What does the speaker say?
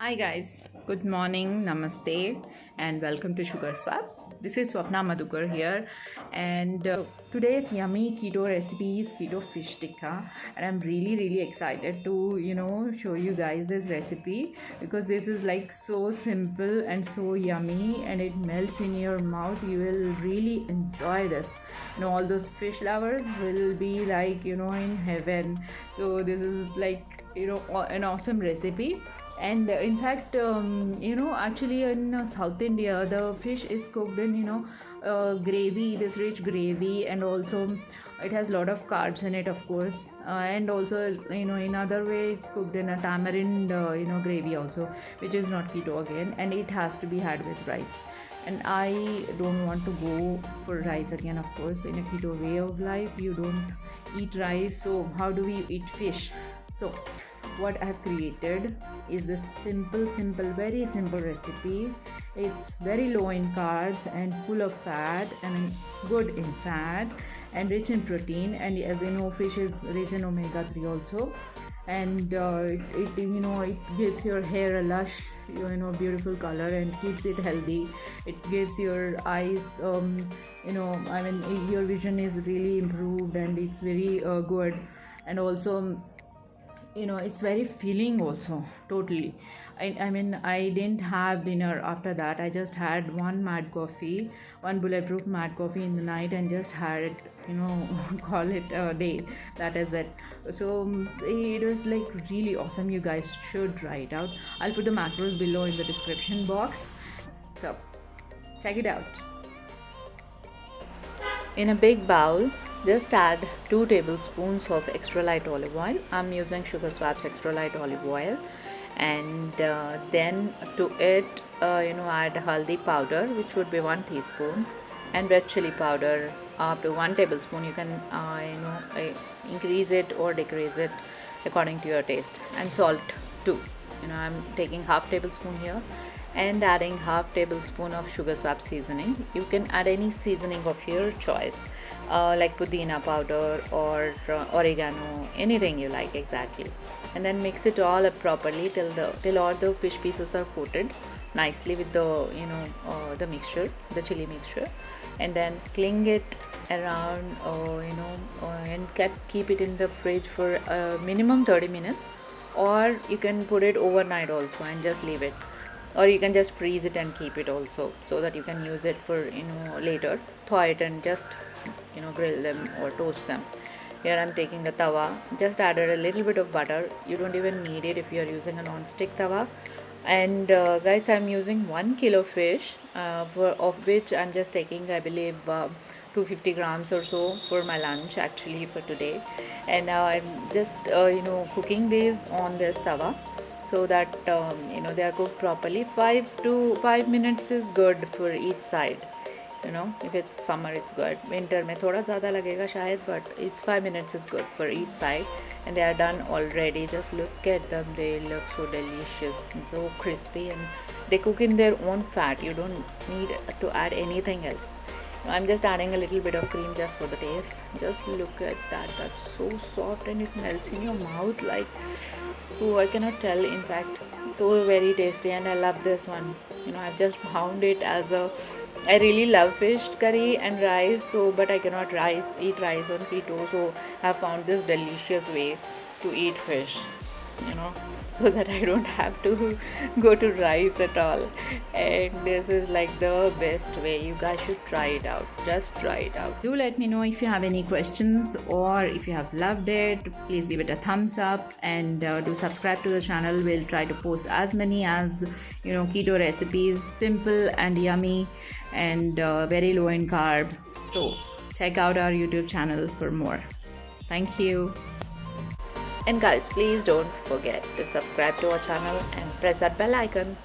Hi guys, good morning, namaste, and welcome to Sugar Swap. This is Swapna Madhukar here, and today's yummy keto recipe is keto fish tikka, and I'm really excited to show you guys this recipe because this is like so simple and so yummy, and it melts in your mouth. You will really enjoy this. All those fish lovers will be like in heaven. So this is like an awesome recipe. And in fact, actually in South India the fish is cooked in gravy, this rich gravy, and also it has a lot of carbs in it, of course, and also in other way it's cooked in a tamarind gravy also, which is not keto again, and it has to be had with rice. And I don't want to go for rice again, of course. In a keto way of life you don't eat rice, so how do we eat fish? So what I have created is this simple, very simple recipe. It's very low in carbs and full of fat, and good in fat and rich in protein. And as you know, fish is rich in omega-3 also. And it gives your hair a lush beautiful color and keeps it healthy. It gives your eyes your vision is really improved, and it's very good. And also it's very filling also, totally. I didn't have dinner after that. I just had one bulletproof mad coffee in the night, and just had it call it a day. That is it. So it was like really awesome. You guys should try it out. I'll put the macros below in the description box, so check it out. In a big bowl, just add 2 tablespoons of extra light olive oil. I'm using Sugar Swap's extra light olive oil. And then to it, add haldi powder, which would be 1 teaspoon, and red chili powder up to 1 tablespoon. You can increase it or decrease it according to your taste. And salt too. I'm taking half tablespoon here, and adding half tablespoon of Sugar Swap seasoning. You can add any seasoning of your choice, like pudina powder or oregano, anything you like exactly. And then mix it all up properly till all the fish pieces are coated nicely with the the mixture, the chili mixture. And then cling it around and keep it in the fridge for minimum 30 minutes, or you can put it overnight also and just leave it, or you can just freeze it and keep it also, so that you can use it for later. Thaw it and just grill them or toast them. Here I'm taking a tawa, just added a little bit of butter. You don't even need it if you are using a non-stick tawa. And guys, I'm using 1 kilo fish, of which I'm just taking, I believe, 250 grams or so for my lunch actually for today. And now I'm just cooking these on this tawa, so that they are cooked properly. 5 minutes is good for each side. If it's summer it's good, winter mein thoda zyada lagega shayad, but it's 5 minutes is good for each side. And they are done already. Just look at them, they look so delicious and so crispy, and they cook in their own fat. You don't need to add anything else. I'm just adding a little bit of cream just for the taste. Just look at that, that's so soft, and it melts in your mouth like, oh, I cannot tell. In fact, so very tasty, and I love this one. I've just found it as I really love fish curry and rice, so but I cannot eat rice on keto, so I found this delicious way to eat fish, so that I don't have to go to rice at all. And this is like the best way. You guys should try it out. Just try it out. Do let me know if you have any questions, or if you have loved it. Please give it a thumbs up, and do subscribe to the channel. We'll try to post as many as keto recipes, simple and yummy, and very low in carb. So check out our YouTube channel for more. Thank you. And guys, please don't forget to subscribe to our channel and press that bell icon.